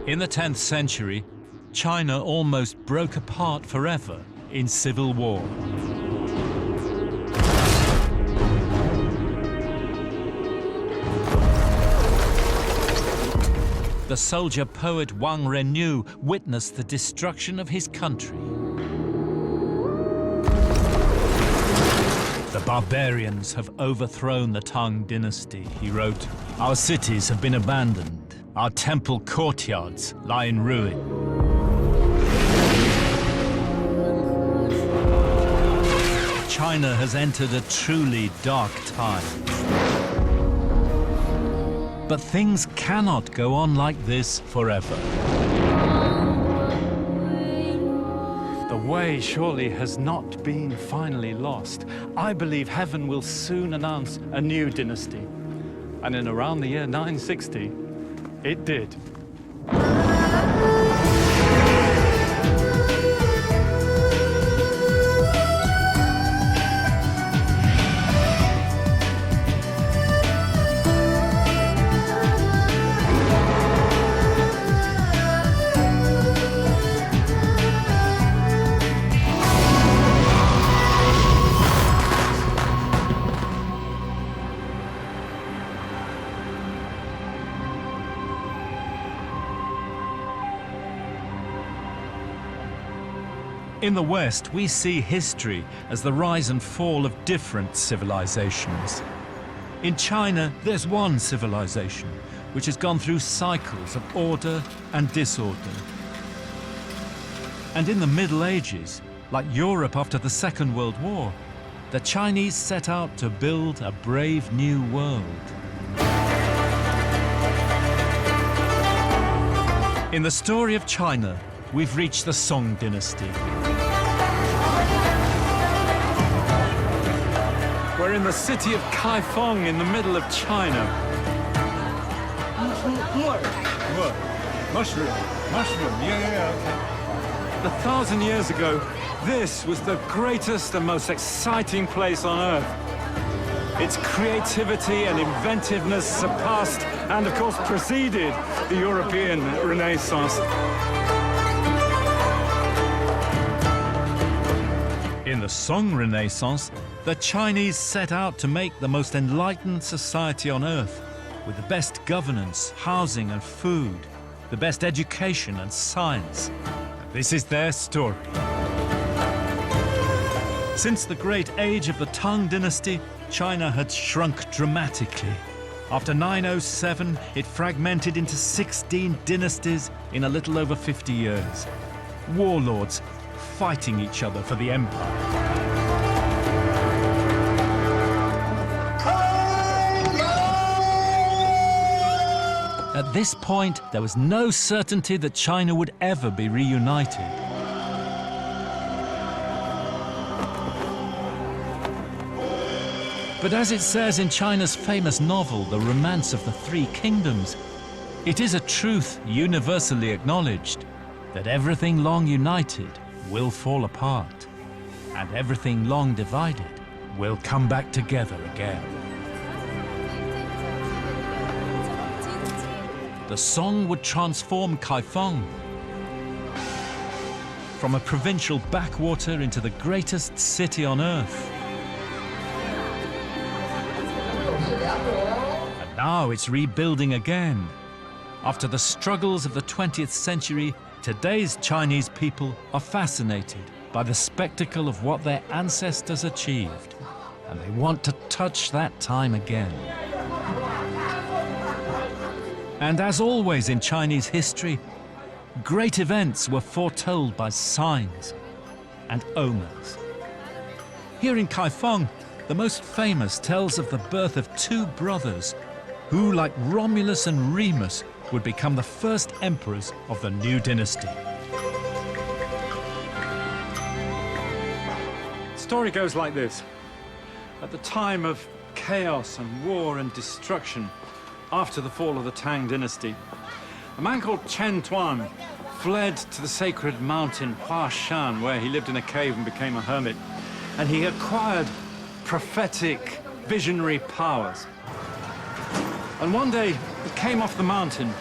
In the 10th century, China almost broke apart forever in civil war. The soldier-poet Wang Renyu witnessed the destruction of his country. The barbarians have overthrown the Tang dynasty, he wrote. Our cities have been abandoned. Our temple courtyards lie in ruin. China has entered a truly dark time. But things cannot go on like this forever. The way surely has not been finally lost. I believe heaven will soon announce a new dynasty. And in around the year 960, it did. In the West, we see history as the rise and fall of different civilizations. In China, there's one civilization which has gone through cycles of order and disorder. And in the Middle Ages, like Europe after the Second World War, the Chinese set out to build a brave new world. In the story of China, we've reached the Song dynasty. We're in the city of Kaifeng in the middle of China. Mushroom, yeah, okay. 1,000 years ago, this was the greatest and most exciting place on Earth. Its creativity and inventiveness surpassed and, of course, preceded the European Renaissance. In the Song Renaissance, the Chinese set out to make the most enlightened society on Earth, with the best governance, housing and food, the best education and science. This is their story. Since the great age of the Tang dynasty, China had shrunk dramatically. After 907, it fragmented into 16 dynasties in a little over 50 years. Warlords fighting each other for the empire. At this point, there was no certainty that China would ever be reunited. But as it says in China's famous novel, The Romance of the Three Kingdoms, it is a truth universally acknowledged that everything long united will fall apart, and everything long divided will come back together again. The Song would transform Kaifeng from a provincial backwater into the greatest city on Earth. And now it's rebuilding again. After the struggles of the 20th century, today's Chinese people are fascinated by the spectacle of what their ancestors achieved, and they want to touch that time again. And as always in Chinese history, great events were foretold by signs and omens. Here in Kaifeng, the most famous tells of the birth of two brothers who, like Romulus and Remus, would become the first emperors of the new dynasty. The story goes like this. At the time of chaos and war and destruction, after the fall of the Tang dynasty, a man called Chen Tuan fled to the sacred mountain Huashan, where he lived in a cave and became a hermit. And he acquired prophetic, visionary powers. And one day, he came off the mountain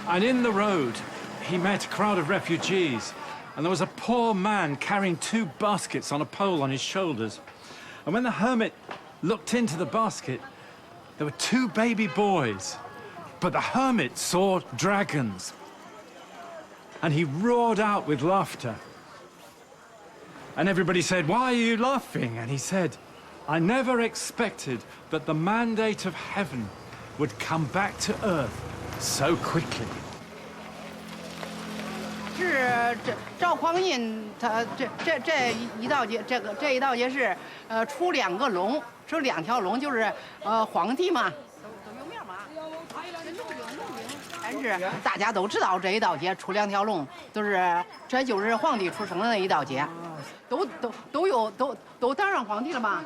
And in the road, he met a crowd of refugees, and there was a poor man carrying 2 baskets on a pole on his shoulders. And when the hermit looked into the basket, there were 2 baby boys. But the hermit saw dragons, and he roared out with laughter. And everybody said, "Why are you laughing?" And he said, "I never expected that the mandate of heaven would come back to earth so quickly." 是赵匡胤，他这一道节，这一道节是出2个龙，出2条龙，就是皇帝嘛，都有名嘛。但是大家都知道这一道节出2条龙，这就是皇帝出生的那一道节，都当上皇帝了嘛。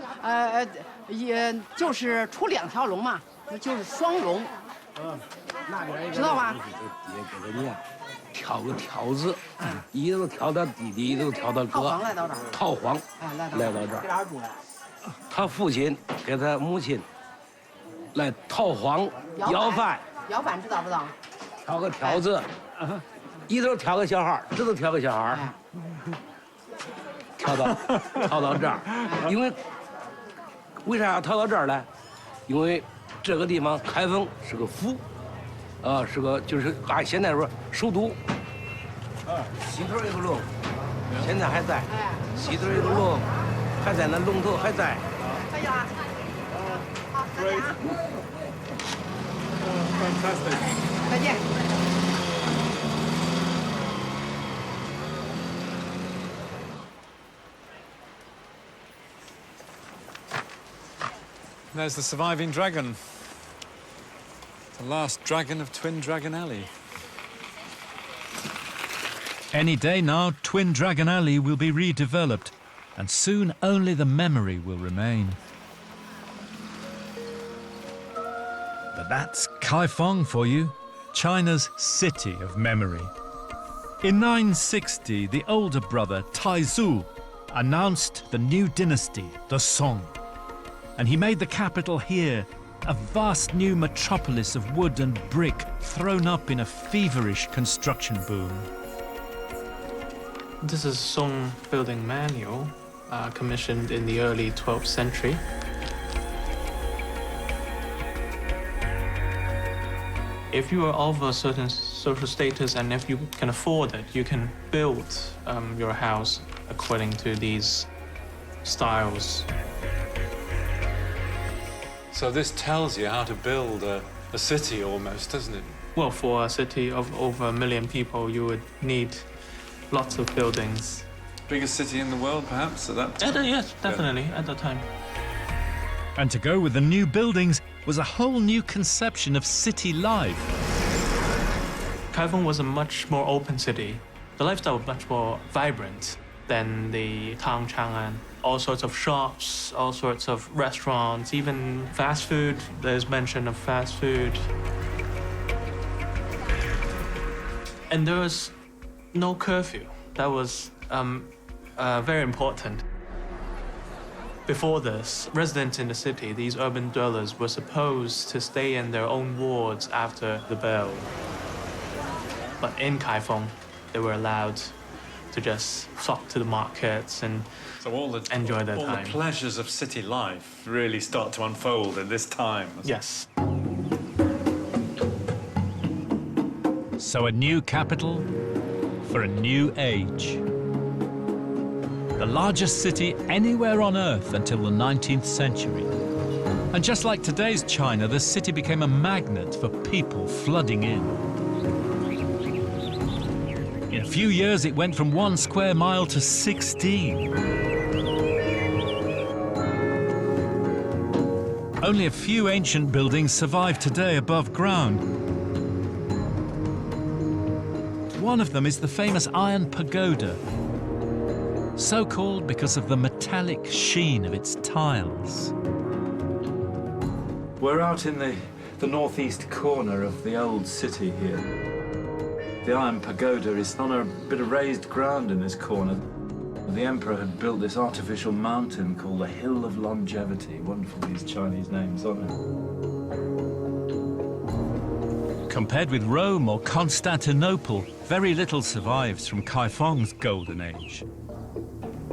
也就是出2条龙嘛，就是双龙，知道吧？ 挑个条子，一直挑到弟弟，一直挑到哥。来到这儿。套皇来到这儿。他父亲给他母亲来套皇要饭。要饭知道不知道？挑个条子，一头挑个小孩，这头挑个小孩，挑到这儿。因为为啥要挑到这儿呢？因为这个地方开封是个府。 是个就是按现在说首都，西头一个龙，现在还在，西头一个龙还在，那龙头还在。可以了，好，再见啊。Fantastic. 再见。 There's the surviving dragon. The last dragon of Twin Dragon Alley. Any day now, Twin Dragon Alley will be redeveloped, and soon only the memory will remain. But that's Kaifeng for you, China's city of memory. In 960, the older brother, Taizu, announced the new dynasty, the Song. And he made the capital here, a vast new metropolis of wood and brick thrown up in a feverish construction boom. This is Song building manual, commissioned in the early 12th century. If you are of a certain social status and if you can afford it, you can build your house according to these styles. So this tells you how to build a city almost, doesn't it? Well, for a city of over 1 million people, you would need lots of buildings. Biggest city in the world, perhaps, at that time? Yes, definitely, at the time. And to go with the new buildings was a whole new conception of city life. Kaifeng was a much more open city. The lifestyle was much more vibrant than the town Chang'an. All sorts of shops, all sorts of restaurants, even fast food. There's mention of fast food. And there was no curfew. That was very important. Before this, residents in the city, these urban dwellers, were supposed to stay in their own wards after the bell. But in Kaifeng, they were allowed to just flock to the markets and enjoy their time. All the pleasures of city life really start to unfold in this time. Yes. So a new capital for a new age. The largest city anywhere on Earth until the 19th century. And just like today's China, the city became a magnet for people flooding in. In a few years, it went from 1 square mile to 16. Only a few ancient buildings survive today above ground. One of them is the famous Iron Pagoda, so called because of the metallic sheen of its tiles. We're out in the northeast corner of the old city here. The Iron Pagoda is on a bit of raised ground in this corner. The emperor had built this artificial mountain called the Hill of Longevity. Wonderful, these Chinese names, aren't they? Compared with Rome or Constantinople, very little survives from Kaifeng's golden age.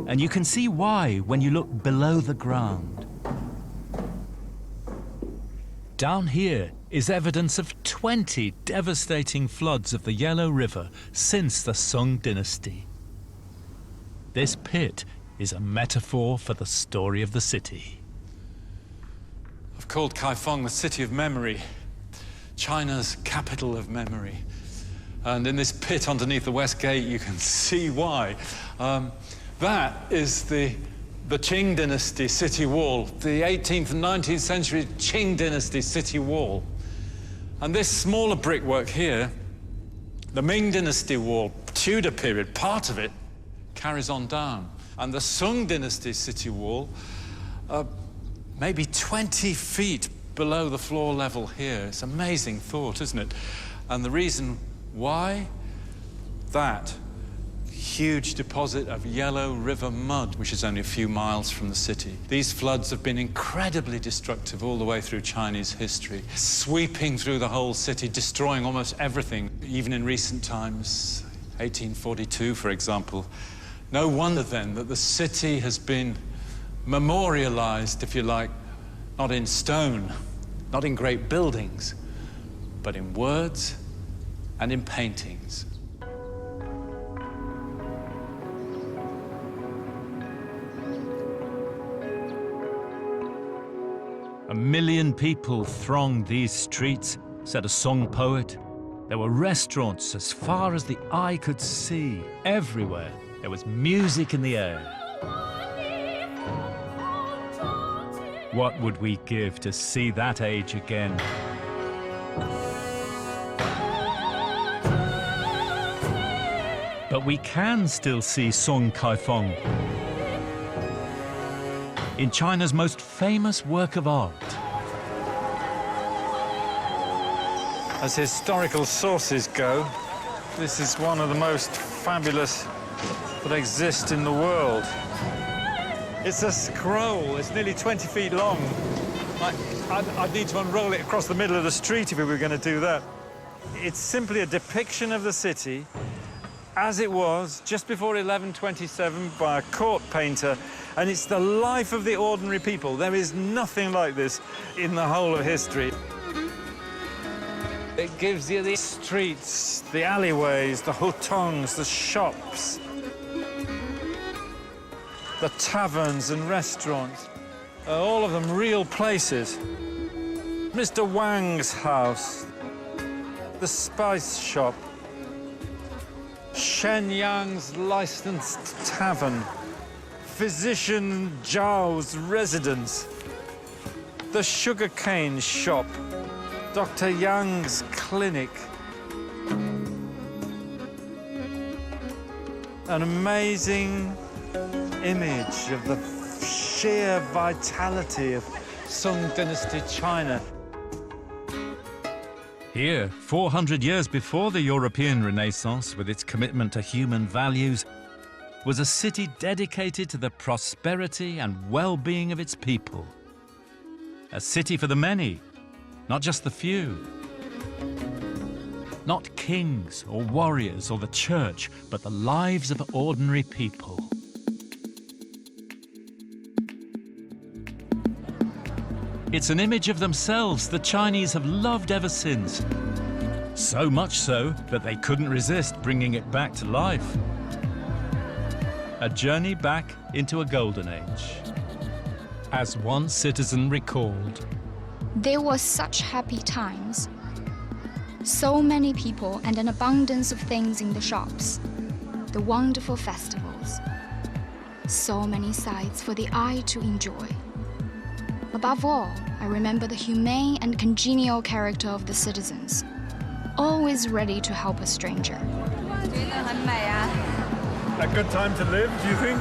And you can see why when you look below the ground. Down here is evidence of 20 devastating floods of the Yellow River since the Song dynasty. This pit is a metaphor for the story of the city. I've called Kaifeng the city of memory, China's capital of memory. And in this pit underneath the West Gate, you can see why. That is the Qing dynasty city wall, the 18th and 19th century Qing dynasty city wall. And this smaller brickwork here, the Ming dynasty wall, Tudor period, part of it carries on down. And the Song dynasty city wall, maybe 20 feet below the floor level here. It's amazing thought, isn't it? And the reason why? That huge deposit of Yellow River mud, which is only a few miles from the city. These floods have been incredibly destructive all the way through Chinese history, sweeping through the whole city, destroying almost everything, even in recent times, 1842, for example. No wonder then that the city has been memorialized, if you like, not in stone, not in great buildings, but in words and in paintings. A million people thronged these streets, said a Song poet. There were restaurants as far as the eye could see. Everywhere there was music in the air. What would we give to see that age again? But we can still see Song Kaifeng in China's most famous work of art. As historical sources go, this is one of the most fabulous that exist in the world. It's a scroll. It's nearly 20 feet long. I'd need to unroll it across the middle of the street if we were going to do that. It's simply a depiction of the city as it was just before 1127 by a court painter, and it's the life of the ordinary people. There is nothing like this in the whole of history. It gives you the streets, the alleyways, the hutongs, the shops, the taverns and restaurants, all of them real places. Mr. Wang's house, the spice shop, Shen Yang's licensed tavern, Physician Zhao's residence, the sugarcane shop, Dr. Yang's clinic. An amazing image of the sheer vitality of Song Dynasty China. Here, 400 years before the European Renaissance, with its commitment to human values, was a city dedicated to the prosperity and well-being of its people. A city for the many, not just the few. Not kings or warriors or the church, but the lives of ordinary people. It's an image of themselves the Chinese have loved ever since. So much so that they couldn't resist bringing it back to life. A journey back into a golden age. As one citizen recalled, "There were such happy times. So many people and an abundance of things in the shops. The wonderful festivals. So many sights for the eye to enjoy. Above all, I remember the humane and congenial character of the citizens, always ready to help a stranger." A good time to live, do you think?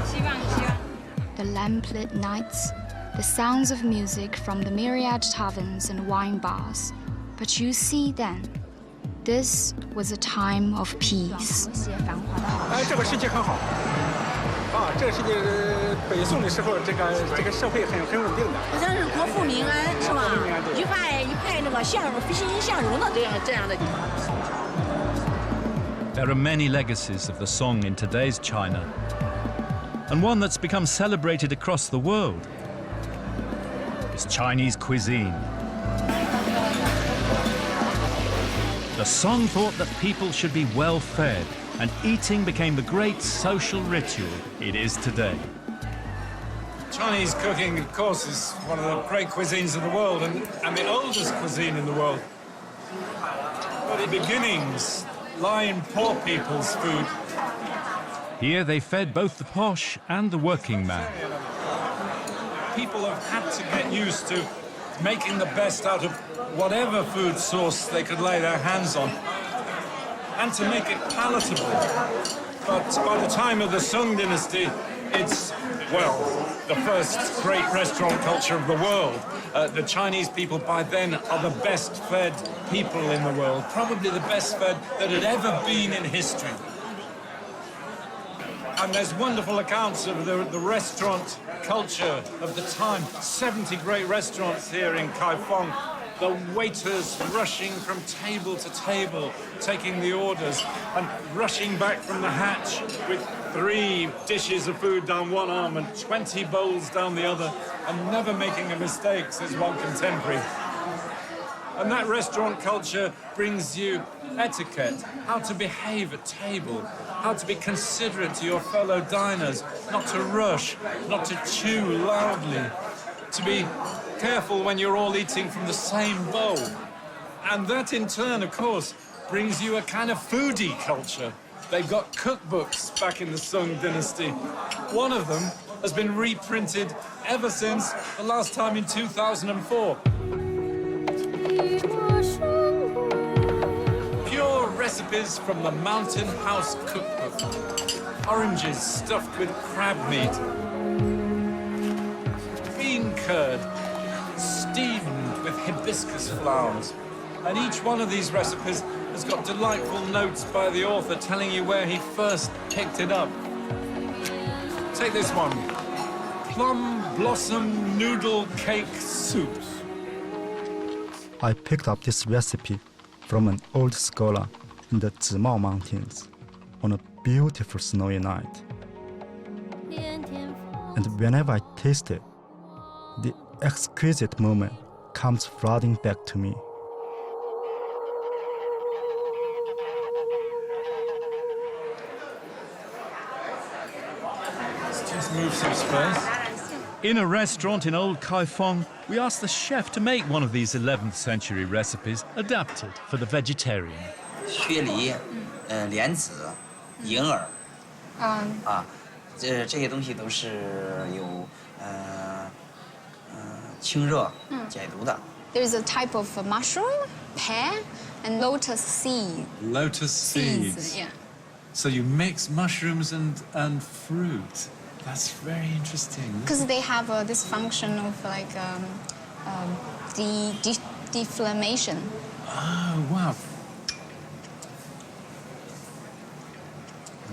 The lamplit nights, the sounds of music from the myriad taverns and wine bars. But you see then, this was a time of peace. 啊，这个是北宋的时候，这个社会很稳定的。好像是国富民安，是吧？一派那个欣欣向荣的这样的地方。There are many legacies of the song in today's China, and one that's become celebrated across the world is Chinese cuisine. The song thought that people should be well fed, and eating became the great social ritual it is today. Chinese cooking, of course, is one of the great cuisines of the world and the oldest cuisine in the world. But the beginnings lie in poor people's food. Here they fed both the posh and the working man. People have had to get used to making the best out of whatever food source they could lay their hands on, and to make it palatable. But by the time of the Sung dynasty, it's, well, the first great restaurant culture of the world. The Chinese people by then are the best fed people in the world, probably the best fed that had ever been in history. And there's wonderful accounts of the restaurant culture of the time. 70 great restaurants here in Kaifeng. The waiters rushing from table to table, taking the orders, and rushing back from the hatch with 3 dishes of food down one arm and 20 bowls down the other, and never making a mistake, says one contemporary. And that restaurant culture brings you etiquette, how to behave at table, how to be considerate to your fellow diners, not to rush, not to chew loudly, to be careful when you're all eating from the same bowl. And that in turn, of course, brings you a kind of foodie culture. They've got cookbooks back in the Sung dynasty. One of them has been reprinted ever since the last time in 2004. Pure recipes from the Mountain House cookbook. Oranges stuffed with crab meat. Bean curd steamed with hibiscus flowers. And each one of these recipes has got delightful notes by the author telling you where he first picked it up. Take this one. Plum blossom noodle cake soup. I picked up this recipe from an old scholar in the Zimao Mountains on a beautiful snowy night. And whenever I taste it, the exquisite moment comes flooding back to me. Let's just move some space. In a restaurant in Old Kaifeng, we asked the chef to make one of these 11th century recipes adapted for the vegetarian. 薛梨、莲子、银耳，这些东西都是有清热、解毒的。 There's a type of mushroom, pear, and lotus seed. Lotus seeds. Yeah. So you mix mushrooms and fruit. That's very interesting. Because they have this function of like deflammation. Oh, wow.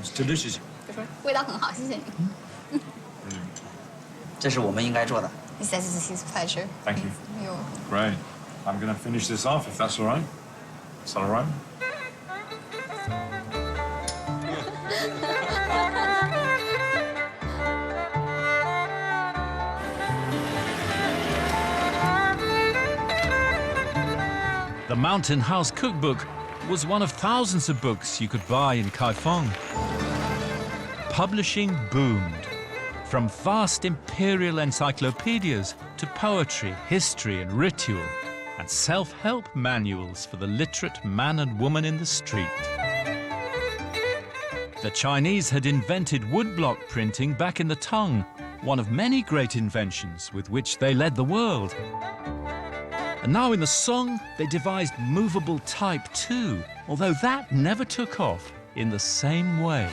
It's delicious. 味道很好，谢谢你。这是我们应该做的。 He says it's his pleasure. Thank you. You're Great. I'm going to finish this off, if that's all right. Is that all right? The Mountain House Cookbook was one of thousands of books you could buy in Kaifeng. Publishing boomed. From vast imperial encyclopedias to poetry, history and ritual, and self-help manuals for the literate man and woman in the street. The Chinese had invented woodblock printing back in the Tang, one of many great inventions with which they led the world. And now in the Song, they devised movable type too, although that never took off in the same way.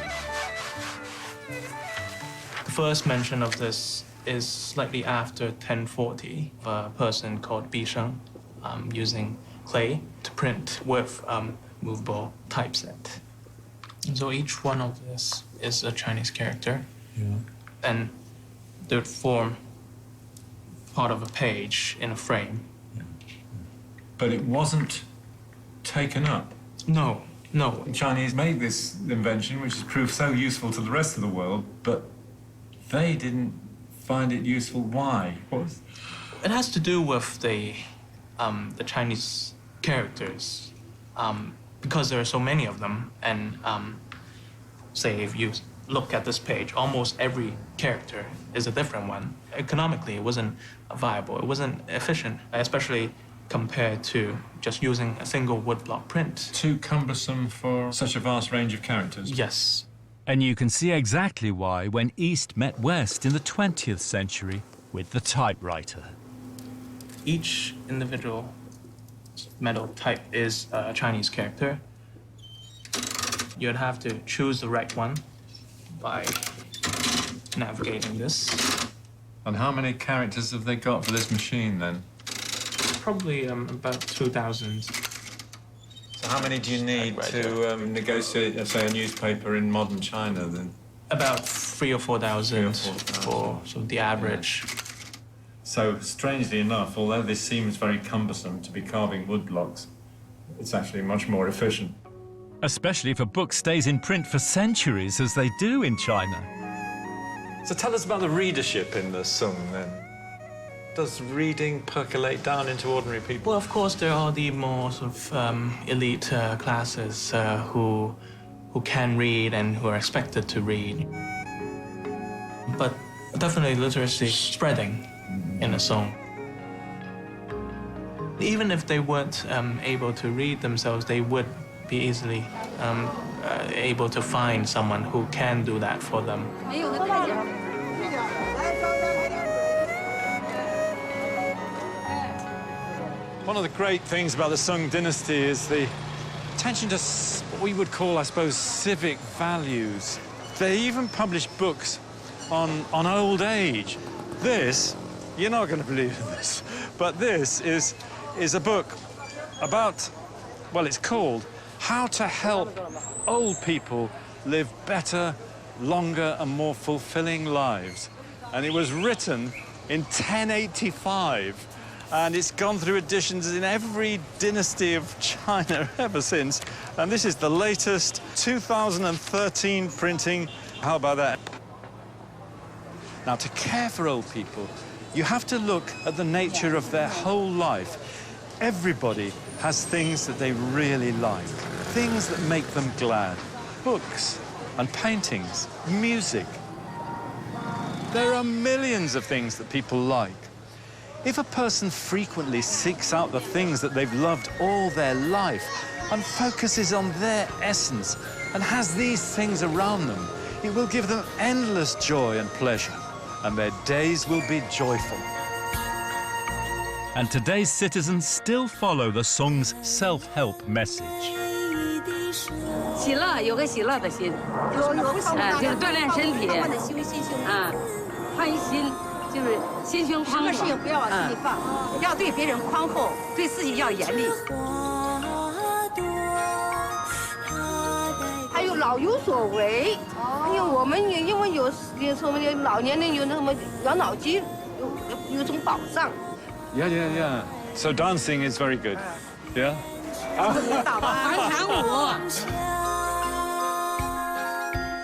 The first mention of this is slightly after 1040, a person called Bi Sheng using clay to print with movable typeset. And so each one of this is a Chinese character, And they would form part of a page in a frame. But it wasn't taken up. No. The Chinese made this invention, which has proved so useful to the rest of the world, but they didn't find it useful. Why? It has to do with the Chinese characters, because there are so many of them. And say if you look at this page, almost every character is a different one. Economically, it wasn't viable. It wasn't efficient, especially compared to just using a single woodblock print. Too cumbersome for such a vast range of characters. Yes. And you can see exactly why when East met West in the 20th century with the typewriter. Each individual metal type is a Chinese character. You'd have to choose the right one by navigating this. And how many characters have they got for this machine then? Probably about 2,000. So how many do you need to negotiate, say, a newspaper in modern China then? About 3,000 or 4,000 for sort of the average. So strangely enough, although this seems very cumbersome to be carving wood blocks, it's actually much more efficient. Especially if a book stays in print for centuries, as they do in China. So tell us about the readership in the Sung then. Does reading percolate down into ordinary people? Well, of course, there are the more sort of elite classes who can read and who are expected to read. But definitely literacy spreading in the Song. Even if they weren't able to read themselves, they would be easily able to find someone who can do that for them. One of the great things about the Sung dynasty is the attention to what we would call, I suppose, civic values. They even published books on old age. This, you're not going to believe this, but this is a book about, well, it's called How to Help Old People Live Better, Longer and More Fulfilling Lives. And it was written in 1085. And it's gone through editions in every dynasty of China ever since. And this is the latest 2013 printing. How about that? Now, to care for old people, you have to look at the nature of their whole life. Everybody has things that they really like, things that make them glad. Books and paintings, music. There are millions of things that people like. If a person frequently seeks out the things that they've loved all their life and focuses on their essence and has these things around them, it will give them endless joy and pleasure, and their days will be joyful. And today's citizens still follow the Song's self-help message. 喜乐，有个喜乐的心，就是锻炼身体，宽心。 就是心胸宽广，什么事情不要往心里放，要对别人宽厚，对自己要严厉。还有老有所为，因为我们因为有时候老年人有那么养脑筋，有种保障。Yeah. So dancing is very good. Yeah. 广场舞。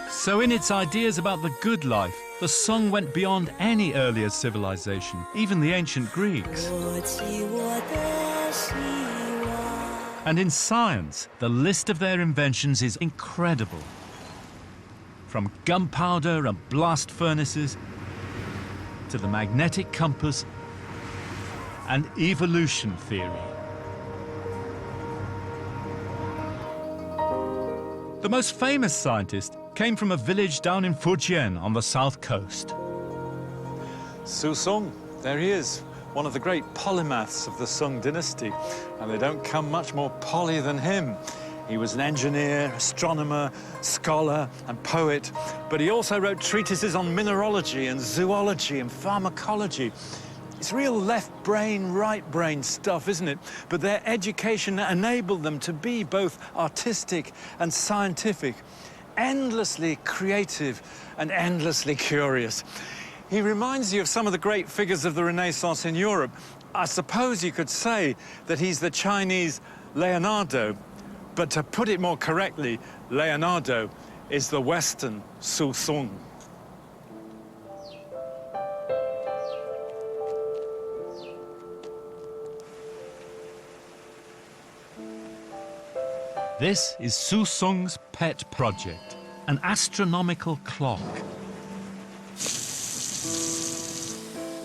So in its ideas about the good life, the Song went beyond any earlier civilization, even the ancient Greeks. And in science, the list of their inventions is incredible. From gunpowder and blast furnaces to the magnetic compass and evolution theory. The most famous scientist came from a village down in Fujian on the south coast. Su Song, there he is, one of the great polymaths of the Sung dynasty, and they don't come much more poly than him. He was an engineer, astronomer, scholar, and poet, but he also wrote treatises on mineralogy and zoology and pharmacology. It's real left brain, right brain stuff, isn't it? But their education enabled them to be both artistic and scientific. endlessly creative and endlessly curious. He reminds you of some of the great figures of the Renaissance in Europe. I suppose you could say that he's the Chinese Leonardo, but to put it more correctly, Leonardo is the Western Su Sung. This is Su Sung's pet project, an astronomical clock.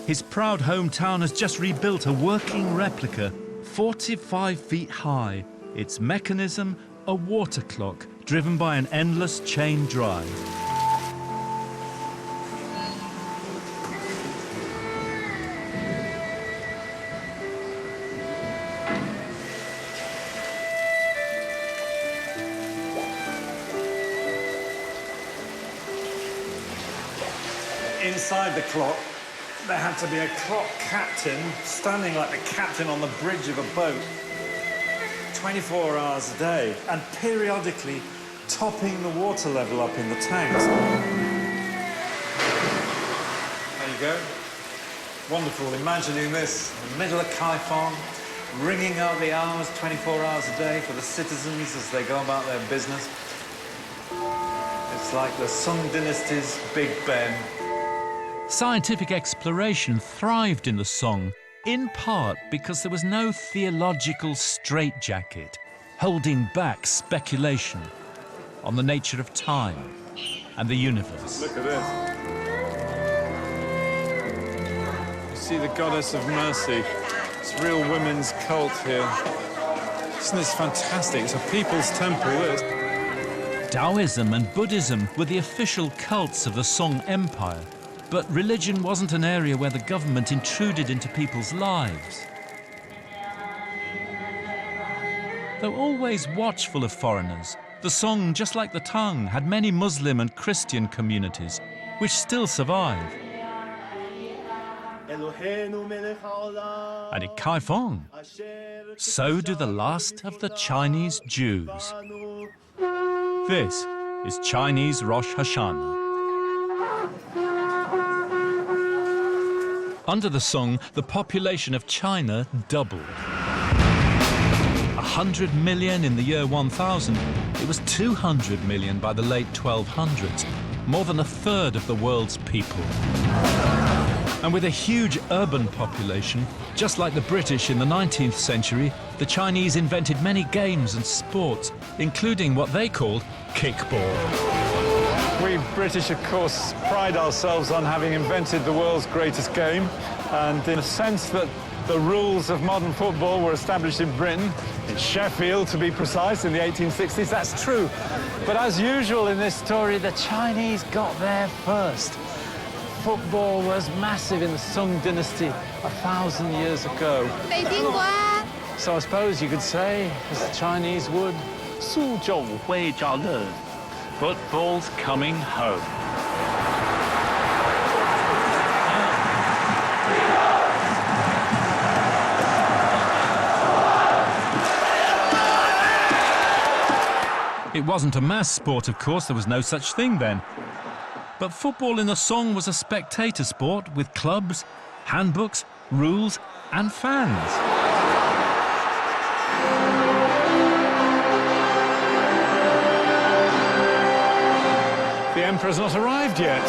His proud hometown has just rebuilt a working replica, 45 feet high. Its mechanism, a water clock driven by an endless chain drive. Inside the clock, there had to be a clock captain standing like the captain on the bridge of a boat, 24 hours a day, and periodically topping the water level up in the tanks. There you go. Wonderful, imagining this in the middle of Kaifeng, ringing out the hours, 24 hours a day for the citizens as they go about their business. It's like the Sung Dynasty's Big Ben. Scientific exploration thrived in the Song, in part because there was no theological straitjacket holding back speculation on the nature of time and the universe. Look at this. You see the goddess of mercy. It's real women's cult here. Isn't this fantastic? It's a people's temple, this. Taoism and Buddhism were the official cults of the Song Empire. But religion wasn't an area where the government intruded into people's lives. Though always watchful of foreigners, the Song, just like the Tang, had many Muslim and Christian communities, which still survive. And in Kaifeng, so do the last of the Chinese Jews. This is Chinese Rosh Hashanah. Under the Song, the population of China doubled. 100 million in the year 1000, it was 200 million by the late 1200s, more than a third of the world's people. And with a huge urban population, just like the British in the 19th century, the Chinese invented many games and sports, including what they called kickball. We British, of course, pride ourselves on having invented the world's greatest game, and in a sense that the rules of modern football were established in Britain, in Sheffield to be precise, in the 1860s, that's true. But as usual in this story, the Chinese got there first. Football was massive in the Sung dynasty 1,000 years ago. So I suppose you could say, as the Chinese would, 苏州会招乐. Football's coming home. It wasn't a mass sport, of course, there was no such thing then. But football in the Song was a spectator sport with clubs, handbooks, rules and fans. The Emperor's not arrived yet.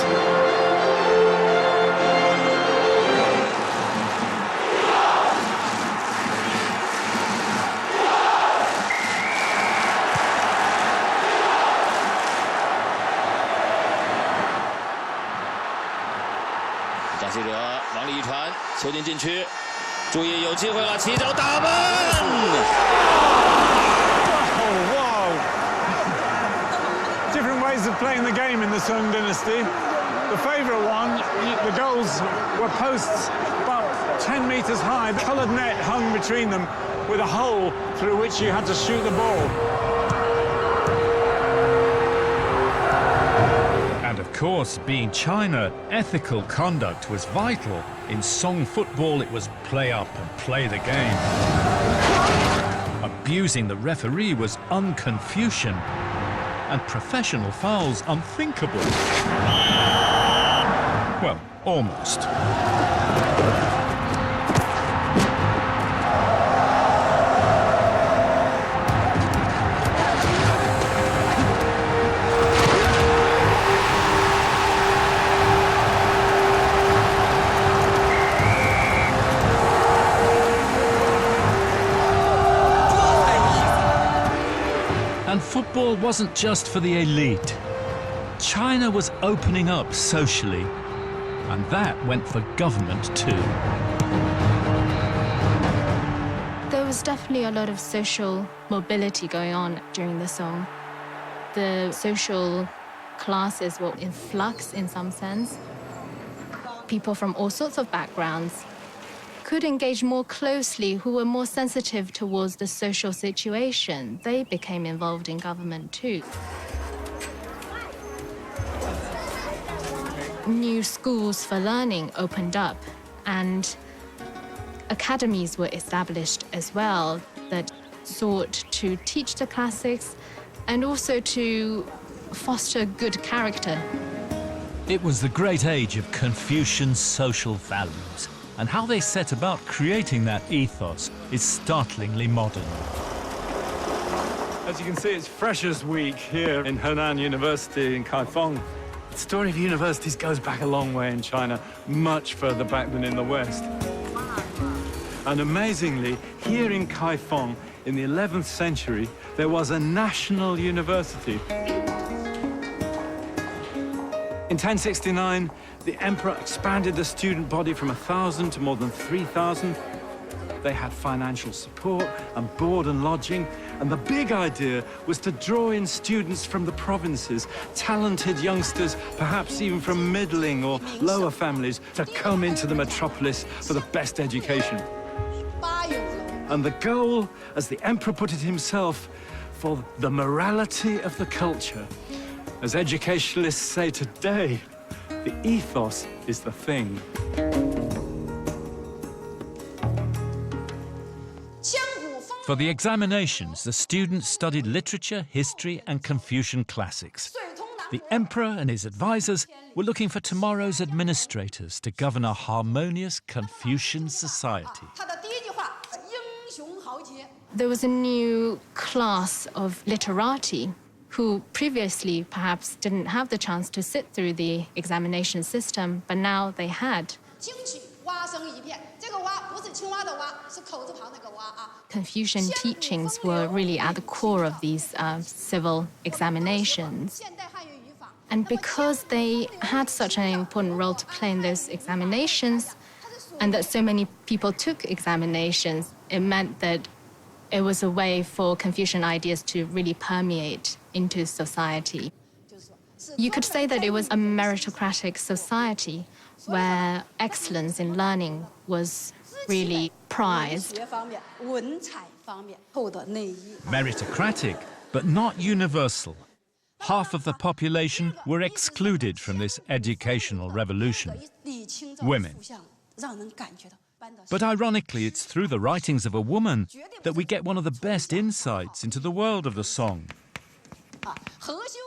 Different ways of playing the game in the Sung dynasty. The favourite one, the goals were posts about 10 metres high. The coloured net hung between them with a hole through which you had to shoot the ball. And of course, being China, ethical conduct was vital. In Song football, it was play up and play the game. Abusing the referee was un-Confucian. and professional fouls unthinkable. Well, almost. And football wasn't just for the elite. China was opening up socially, and that went for government too. There was definitely a lot of social mobility going on during the song. The social classes were in flux in some sense. People from all sorts of backgrounds could engage more closely, who were more sensitive towards the social situation. They became involved in government too. New schools for learning opened up, and academies were established as well that sought to teach the classics and also to foster good character. It was the great age of Confucian's social values, and how they set about creating that ethos is startlingly modern. As you can see, it's Freshers Week here in Henan University in Kaifeng. The story of universities goes back a long way in China, much further back than in the West. And amazingly, here in Kaifeng, in the 11th century, there was a national university. In 1069, the emperor expanded the student body from 1,000 to more than 3,000. They had financial support and board and lodging, and the big idea was to draw in students from the provinces, talented youngsters, perhaps even from middling or lower families, to come into the metropolis for the best education. And the goal, as the emperor put it himself, for the morality of the culture. As educationalists say today, the ethos is the thing. For the examinations, the students studied literature, history, and Confucian classics. The emperor and his advisors were looking for tomorrow's administrators to govern a harmonious Confucian society. There was a new class of literati who previously perhaps didn't have the chance to sit through the examination system, but now they had. Confucian teachings were really at the core of these civil examinations. And because they had such an important role to play in those examinations, and that so many people took examinations, it meant that it was a way for Confucian ideas to really permeate into society. You could say that it was a meritocratic society where excellence in learning was really prized. Meritocratic, but not universal. Half of the population were excluded from this educational revolution. Women. But ironically, it's through the writings of a woman that we get one of the best insights into the world of the song.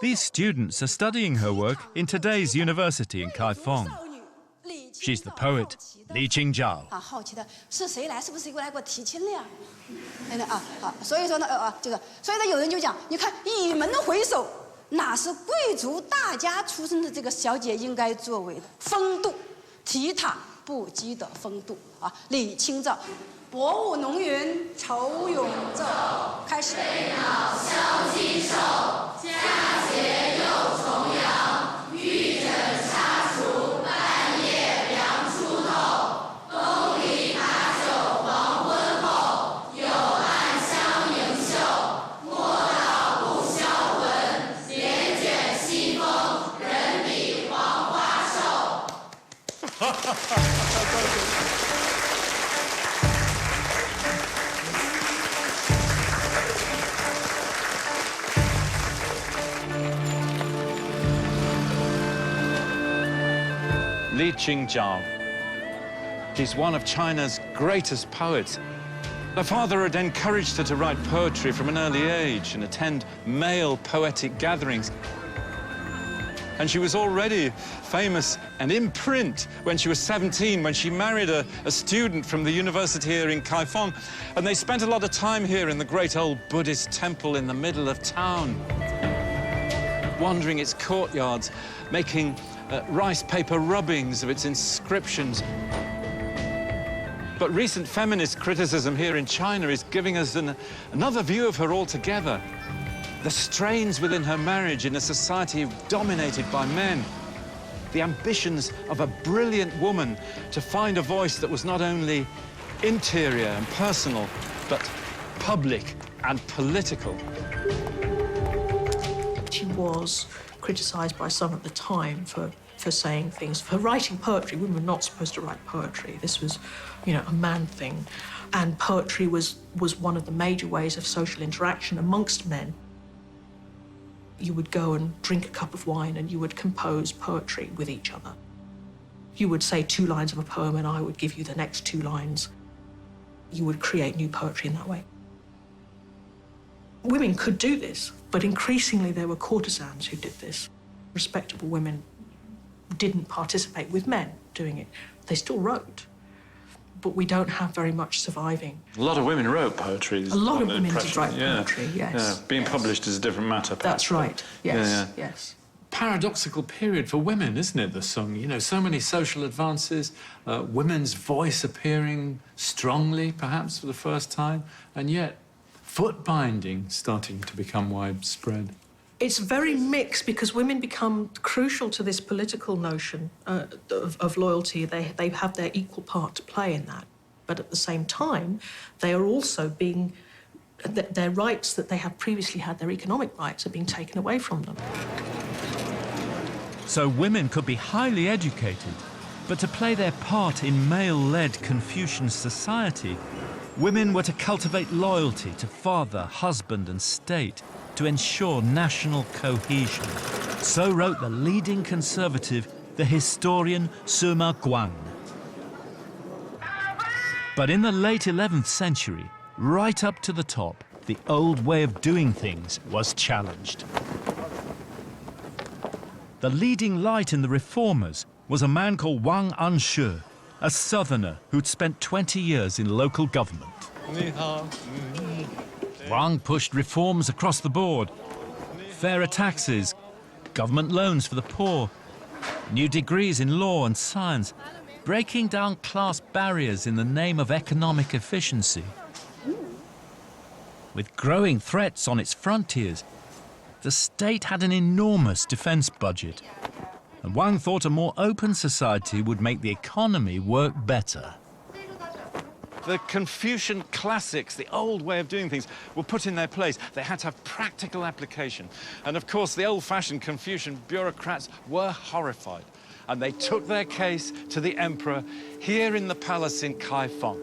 These students are studying her work in today's university in Kaifeng. She's the poet, Li Qingzhao. Li Qingzhao. She's one of China's greatest poets. Her father had encouraged her to write poetry from an early age and attend male poetic gatherings. And she was already famous and in print when she was 17, when she married a student from the university here in Kaifeng. And they spent a lot of time here in the great old Buddhist temple in the middle of town, wandering its courtyards, making rice paper rubbings of its inscriptions. But recent feminist criticism here in China is giving us another view of her altogether. The strains within her marriage in a society dominated by men. The ambitions of a brilliant woman to find a voice that was not only interior and personal, but public and political. She was criticised by some at the time for saying things. For writing poetry, women were not supposed to write poetry. This was, you know, a man thing. And poetry was one of the major ways of social interaction amongst men. You would go and drink a cup of wine and you would compose poetry with each other. You would say 2 lines of a poem and I would give you the next 2 lines. You would create new poetry in that way. Women could do this, but increasingly there were courtesans who did this. Respectable women didn't participate with men doing it. They still wrote, but we don't have very much surviving. A lot of women wrote poetry. A lot of women did write poetry, yes. Yeah. Being published is a different matter, perhaps. That's right, yes, Yeah. yes. Paradoxical period for women, isn't it, the Song? You know, so many social advances, women's voice appearing strongly, perhaps for the first time, and yet foot binding starting to become widespread. It's very mixed because women become crucial to this political notion of loyalty. They have their equal part to play in that. But at the same time, they are also being, their rights that they have previously had, their economic rights, are being taken away from them. So women could be highly educated, but to play their part in male-led Confucian society, women were to cultivate loyalty to father, husband and state, to ensure national cohesion. So wrote the leading conservative, the historian Sima Guang. But in the late 11th century, right up to the top, the old way of doing things was challenged. The leading light in the reformers was a man called Wang Anshe, a southerner who'd spent 20 years in local government. Wang pushed reforms across the board. Fairer taxes, government loans for the poor, new degrees in law and science, breaking down class barriers in the name of economic efficiency. With growing threats on its frontiers, the state had an enormous defense budget, and Wang thought a more open society would make the economy work better. The Confucian classics, the old way of doing things, were put in their place. They had to have practical application. And of course, the old-fashioned Confucian bureaucrats were horrified. And they took their case to the emperor here in the palace in Kaifeng.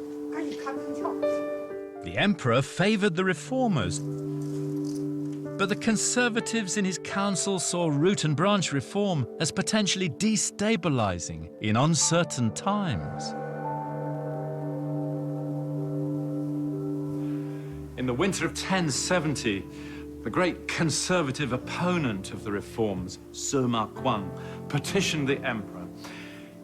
The emperor favored the reformers. But the conservatives in his council saw root and branch reform as potentially destabilizing in uncertain times. In the winter of 1070, the great conservative opponent of the reforms, Sima Guang, petitioned the emperor.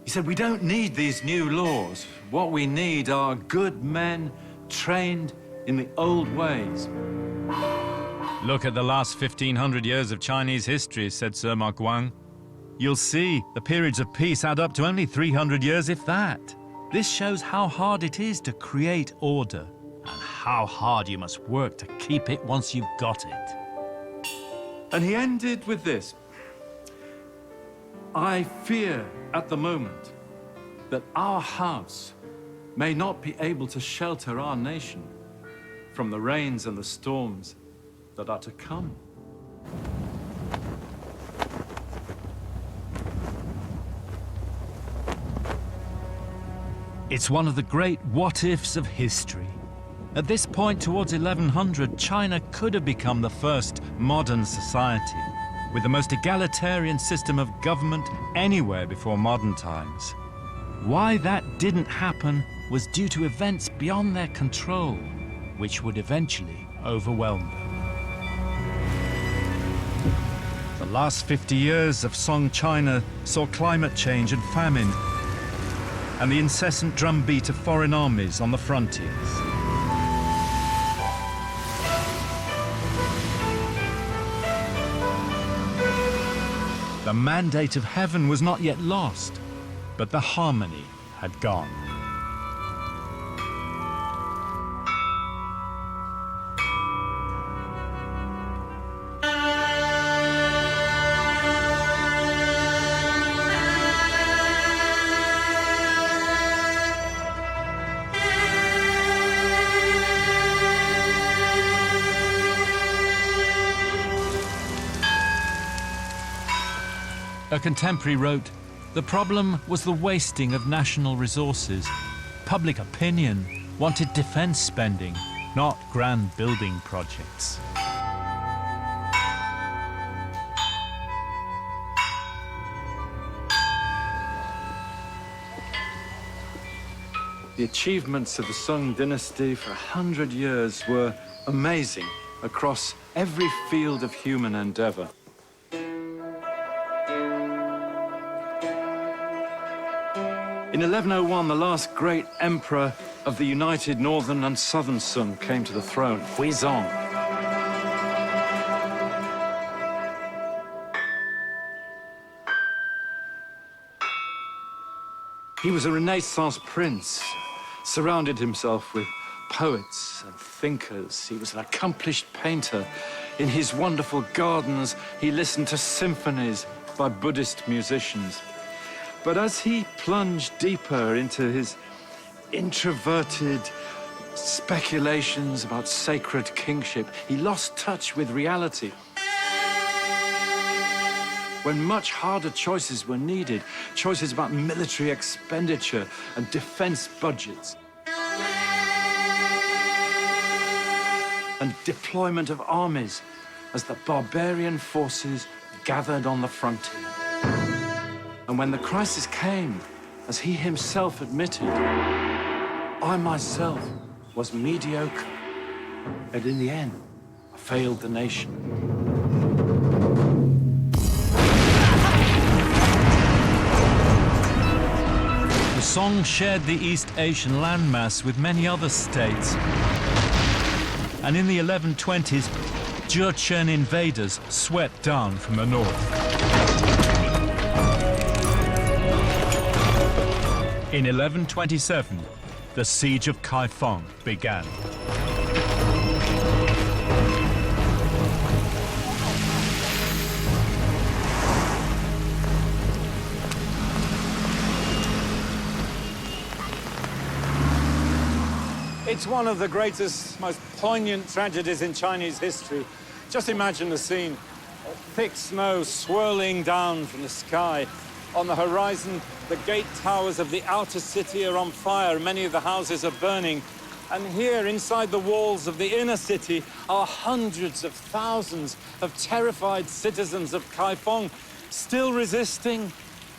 He said, "We don't need these new laws. What we need are good men trained in the old ways." Look at the last 1,500 years of Chinese history, said Sima Guang. You'll see the periods of peace add up to only 300 years, if that. This shows how hard it is to create order, and how hard you must work to keep it once you've got it. And he ended with this. I fear at the moment that our house may not be able to shelter our nation from the rains and the storms that are to come. It's one of the great what-ifs of history. At this point, towards 1100, China could have become the first modern society, with the most egalitarian system of government anywhere before modern times. Why that didn't happen was due to events beyond their control. which would eventually overwhelm them. The last 50 years of Song China saw climate change and famine, and the incessant drumbeat of foreign armies on the frontiers. The mandate of heaven was not yet lost, but the harmony had gone. A contemporary wrote, "The problem was the wasting of national resources. Public opinion wanted defense spending, not grand building projects." The achievements of the Song dynasty for 100 years were amazing across every field of human endeavor. In 1101, the last great emperor of the united northern and southern Sung came to the throne, Huizong. He was a Renaissance prince, surrounded himself with poets and thinkers. He was an accomplished painter. In his wonderful gardens, he listened to symphonies by Buddhist musicians. But as he plunged deeper into his introverted speculations about sacred kingship, he lost touch with reality. When much harder choices were needed, choices about military expenditure and defense budgets, and deployment of armies as the barbarian forces gathered on the frontier. And when the crisis came, as he himself admitted, I myself was mediocre, and in the end, I failed the nation. The Song shared the East Asian landmass with many other states. And in the 1120s, Jurchen invaders swept down from the north. In 1127, the siege of Kaifeng began. It's one of the greatest, most poignant tragedies in Chinese history. Just imagine the scene. Thick snow swirling down from the sky. On the horizon, the gate towers of the outer city are on fire. Many of the houses are burning. And here, inside the walls of the inner city, are hundreds of thousands of terrified citizens of Kaifeng, still resisting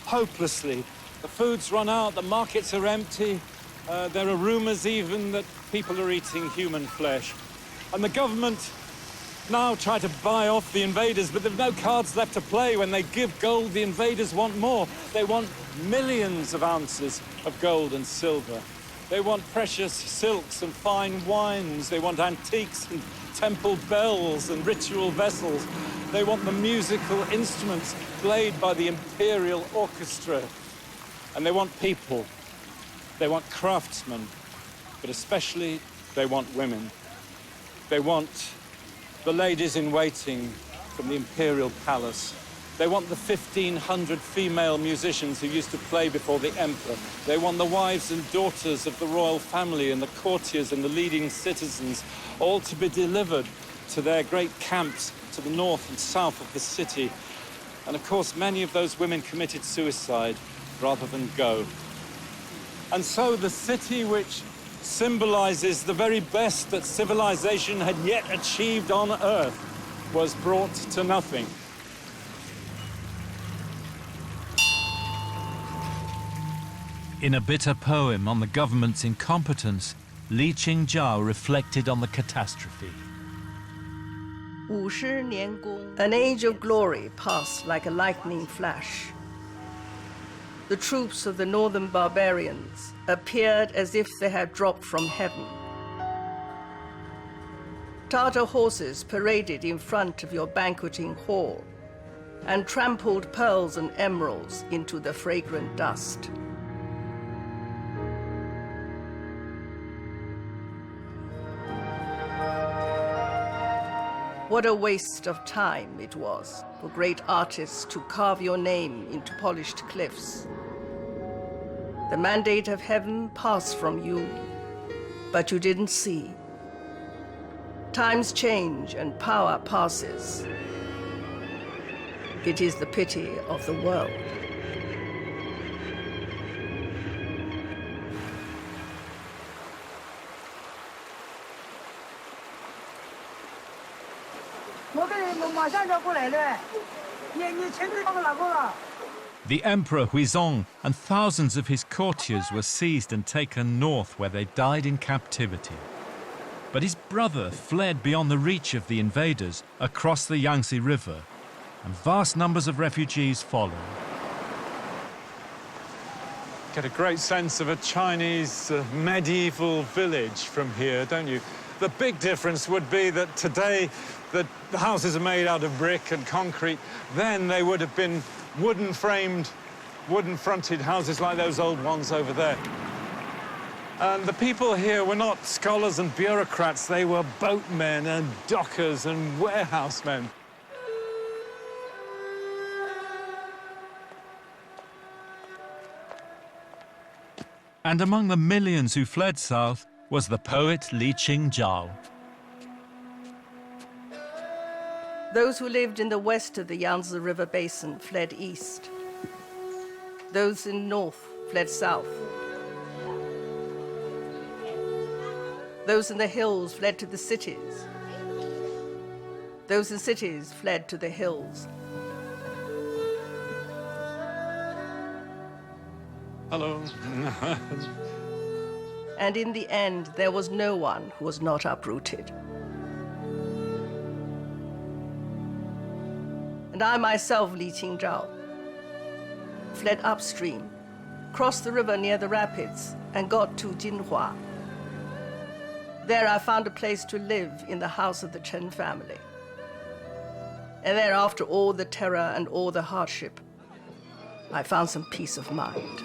hopelessly. The food's run out, the markets are empty. There are rumors even that people are eating human flesh. And the government now try to buy off the invaders, but there's no cards left to play. When they give gold, the invaders want more. They want millions of ounces of gold and silver. They want precious silks and fine wines. They want antiques and temple bells and ritual vessels. They want the musical instruments played by the imperial orchestra. And they want people. They want craftsmen, but especially they want women. They want the ladies in waiting from the imperial palace. They want the 1,500 female musicians who used to play before the emperor. They want the wives and daughters of the royal family and the courtiers and the leading citizens, all to be delivered to their great camps to the north and south of the city. And of course, many of those women committed suicide rather than go. And so the city, which symbolizes the very best that civilization had yet achieved on Earth, was brought to nothing. In a bitter poem on the government's incompetence, Li Qingzhao reflected on the catastrophe. An age of glory passed like a lightning flash. The troops of the northern barbarians appeared as if they had dropped from heaven. Tartar horses paraded in front of your banqueting hall and trampled pearls and emeralds into the fragrant dust. What a waste of time it was for great artists to carve your name into polished cliffs. The mandate of heaven passed from you, but you didn't see. Times change and power passes. It is the pity of the world. The Emperor Huizong and thousands of his courtiers were seized and taken north, where they died in captivity. But his brother fled beyond the reach of the invaders across the Yangtze River, and vast numbers of refugees followed. Get a great sense of a Chinese medieval village from here, don't you? The big difference would be that today the houses are made out of brick and concrete. Then they would have been wooden-framed, wooden-fronted houses like those old ones over there. And the people here were not scholars and bureaucrats. They were boatmen and dockers and warehousemen. And among the millions who fled south was the poet Li Qingzhao. Those who lived in the west of the Yangtze River basin fled east. Those in north fled south. Those in the hills fled to the cities. Those in cities fled to the hills. Hello. And in the end, there was no one who was not uprooted. And I myself, Li Qingzhao, fled upstream, crossed the river near the rapids, and got to Jinhua. There I found a place to live in the house of the Chen family. And there, after all the terror and all the hardship, I found some peace of mind.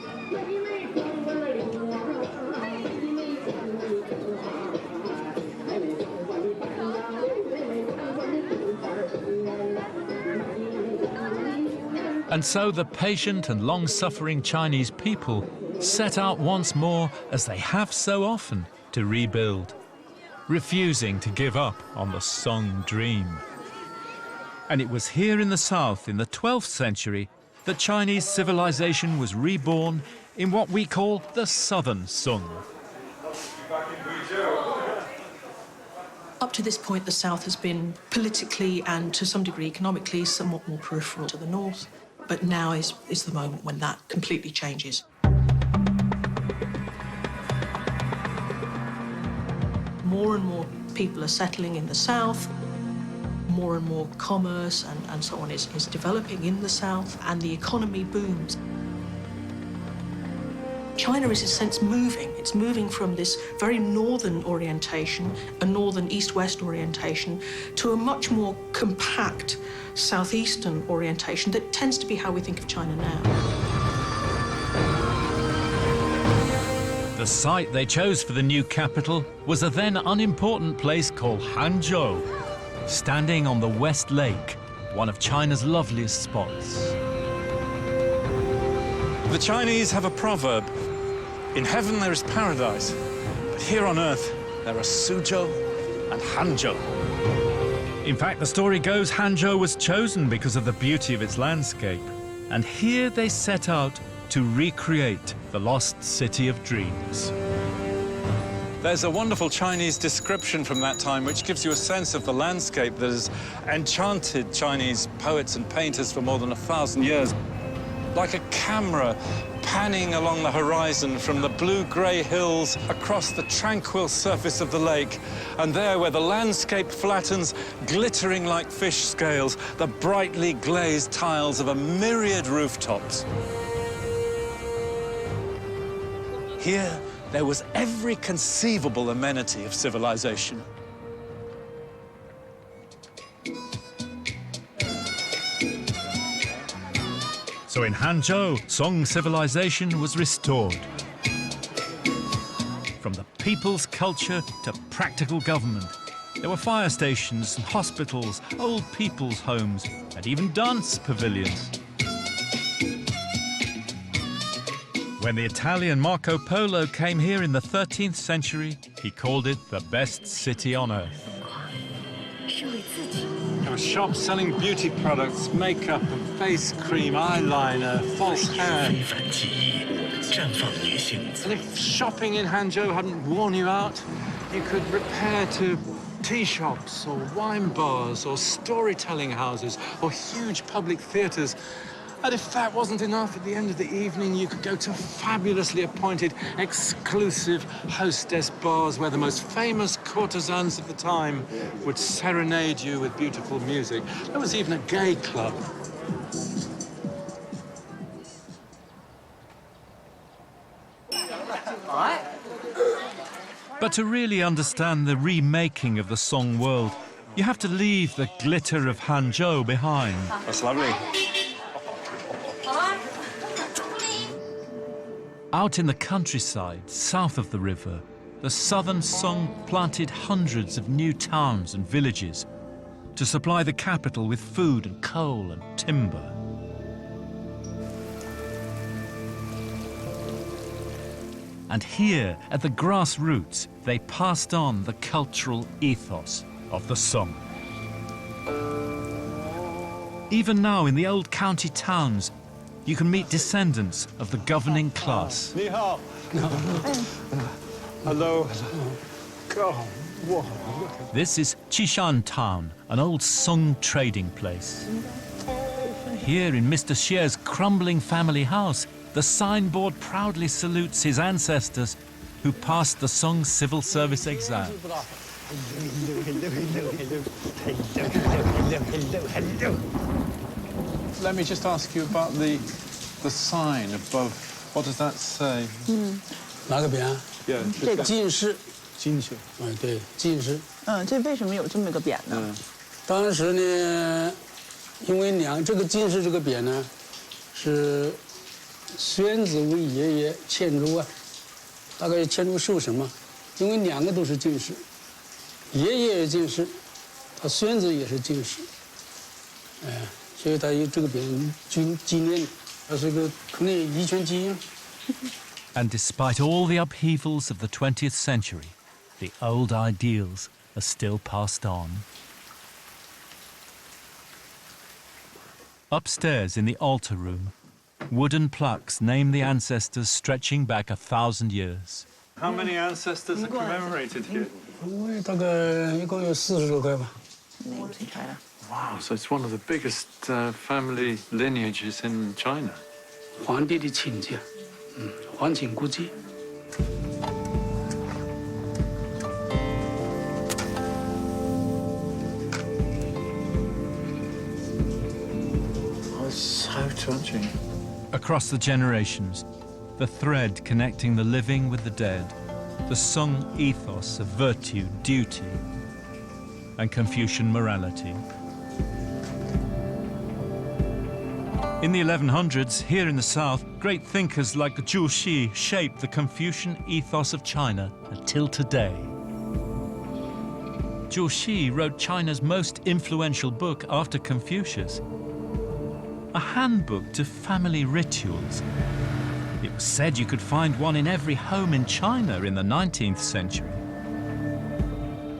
And so the patient and long-suffering Chinese people set out once more, as they have so often, to rebuild, refusing to give up on the Song dream. And it was here in the south, in the 12th century, that Chinese civilization was reborn in what we call the Southern Sung. Up to this point, the South has been politically and to some degree economically somewhat more peripheral to the North. But now is the moment when that completely changes. More and more people are settling in the South. More and more commerce and so on is developing in the South, and the economy booms. China is, in a sense, moving. It's moving from this very northern orientation, a northern east-west orientation, to a much more compact southeastern orientation that tends to be how we think of China now. The site they chose for the new capital was a then unimportant place called Hangzhou, standing on the West Lake, one of China's loveliest spots. The Chinese have a proverb: in heaven there is paradise, but here on earth there are Suzhou and Hangzhou. In fact, the story goes Hangzhou was chosen because of the beauty of its landscape. And here they set out to recreate the lost city of dreams. There's a wonderful Chinese description from that time which gives you a sense of the landscape that has enchanted Chinese poets and painters for more than 1,000 years. like a camera panning along the horizon from the blue-grey hills across the tranquil surface of the lake. And there, where the landscape flattens, glittering like fish scales, the brightly glazed tiles of a myriad rooftops. Here, there was every conceivable amenity of civilization. So in Hangzhou, Song civilization was restored. From the people's culture to practical government, there were fire stations, hospitals, old people's homes, and even dance pavilions. When the Italian Marco Polo came here in the 13th century, he called it the best city on earth. There were shops selling beauty products, makeup and face cream, eyeliner, false hair. And if shopping in Hangzhou hadn't worn you out, you could repair to tea shops or wine bars or storytelling houses or huge public theatres. And if that wasn't enough, at the end of the evening, you could go to fabulously appointed, exclusive hostess bars where the most famous courtesans of the time would serenade you with beautiful music. There was even a gay club. But to really understand the remaking of the Song world, you have to leave the glitter of Hangzhou behind. That's lovely. Out in the countryside, south of the river, the southern Song planted hundreds of new towns and villages to supply the capital with food and coal and timber. And here, at the grassroots, they passed on the cultural ethos of the Song. Even now, in the old county towns, you can meet descendants of the governing class. Ni hao. Hello. God, whoa. This is Qishan Town, an old Song trading place. Here in Mr. Xie's crumbling family house, the signboard proudly salutes his ancestors who passed the Song civil service exam. Let me just ask you about the sign above. What does that say? 哪个匾？ Yeah. 这个进士。进士。对，进士。这为什么有这么个匾呢？当时呢，因为这个进士这个匾呢，是孙子为爷爷献祝啊，大概献祝寿神嘛，因为两个都是进士，爷爷也进士，他孙子也是进士，所以他有这个匾纪念，它是个可能遗传基因。And despite all the upheavals of the 20th century, the old ideals are still passed on. Upstairs in the altar room, wooden plaques name the ancestors stretching back 1,000 years. How many ancestors are commemorated here? 大概一共有40多块吧。 Wow, so it's one of the biggest family lineages in China. 皇帝的亲戚，皇亲国戚。 Oh, it's so touching. Across the generations, the thread connecting the living with the dead, the Song ethos of virtue, duty, and Confucian morality. In the 1100s, here in the south, great thinkers like Zhu Xi shaped the Confucian ethos of China until today. Zhu Xi wrote China's most influential book after Confucius, a handbook to family rituals. It was said you could find one in every home in China in the 19th century.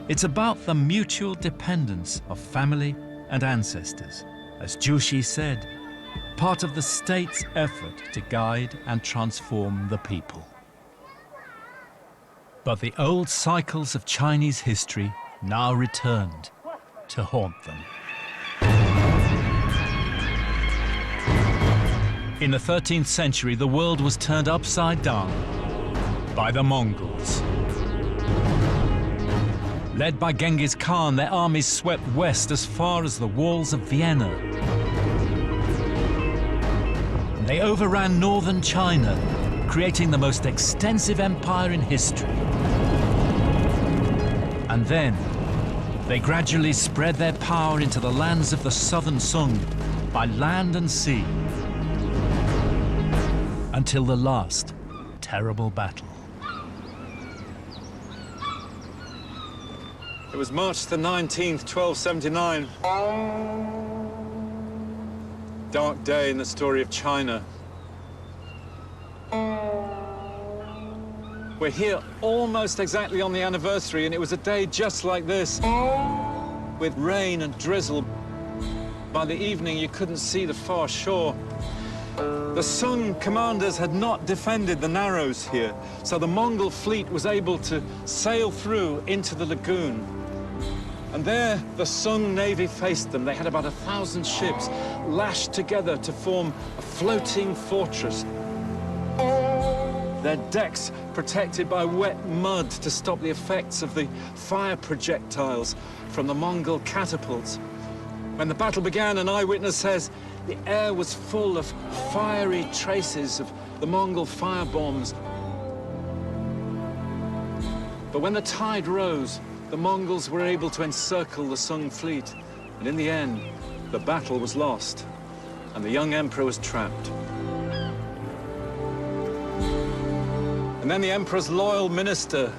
It's about the mutual dependence of family and ancestors, as Zhu Xi said, part of the state's effort to guide and transform the people. But the old cycles of Chinese history now returned to haunt them. In the 13th century, the world was turned upside down by the Mongols. Led by Genghis Khan, their armies swept west as far as the walls of Vienna. They overran northern China, creating the most extensive empire in history. And then, they gradually spread their power into the lands of the southern Sung by land and sea, until the last terrible battle. It was March the 19th, 1279. Dark day in the story of China. We're here almost exactly on the anniversary, and it was a day just like this, with rain and drizzle. By the evening, you couldn't see the far shore. The Sung commanders had not defended the narrows here, so the Mongol fleet was able to sail through into the lagoon. And there, the Sung navy faced them. They had about 1,000 ships lashed together to form a floating fortress. Their decks protected by wet mud to stop the effects of the fire projectiles from the Mongol catapults. When the battle began, an eyewitness says the air was full of fiery traces of the Mongol fire bombs. But when the tide rose, the Mongols were able to encircle the Sung fleet. And in the end, the battle was lost, and the young emperor was trapped. And then the emperor's loyal minister,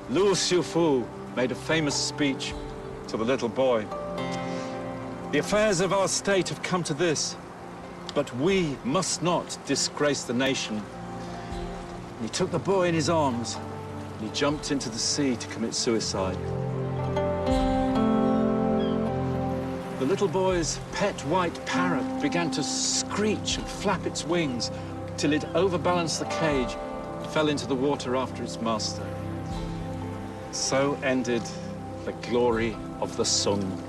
Lu Xiufu, made a famous speech to the little boy. The affairs of our state have come to this, but we must not disgrace the nation. And he took the boy in his arms, and he jumped into the sea to commit suicide. The little boy's pet white parrot began to screech and flap its wings till it overbalanced the cage and fell into the water after its master. So ended the glory of the Sung.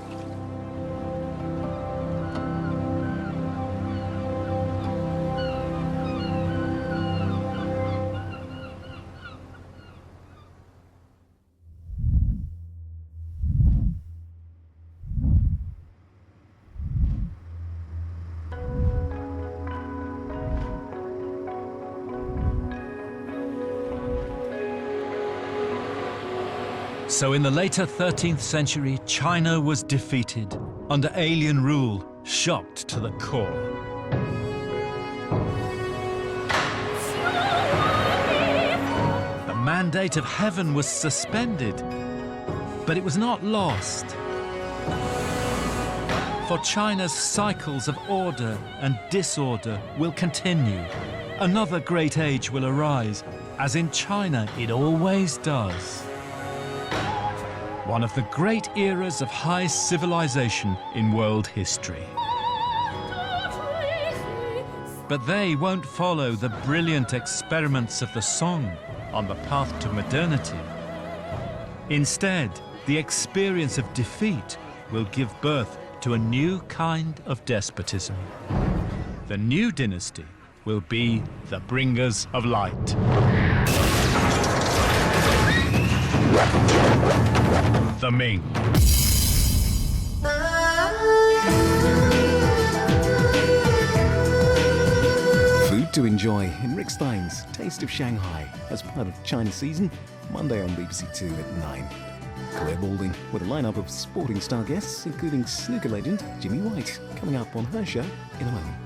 So in the later 13th century, China was defeated under alien rule, shocked to the core. The mandate of heaven was suspended, but it was not lost. For China's cycles of order and disorder will continue. Another great age will arise, as in China it always does. One of the great eras of high civilization in world history. But they won't follow the brilliant experiments of the Song on the path to modernity. Instead, the experience of defeat will give birth to a new kind of despotism. The new dynasty will be the bringers of light. The Ming. Food to enjoy in Rick Stein's Taste of Shanghai as part of China Season, Monday on BBC Two at 9. Claire Balding with a lineup of sporting star guests, including snooker legend Jimmy White, coming up on her show in a moment.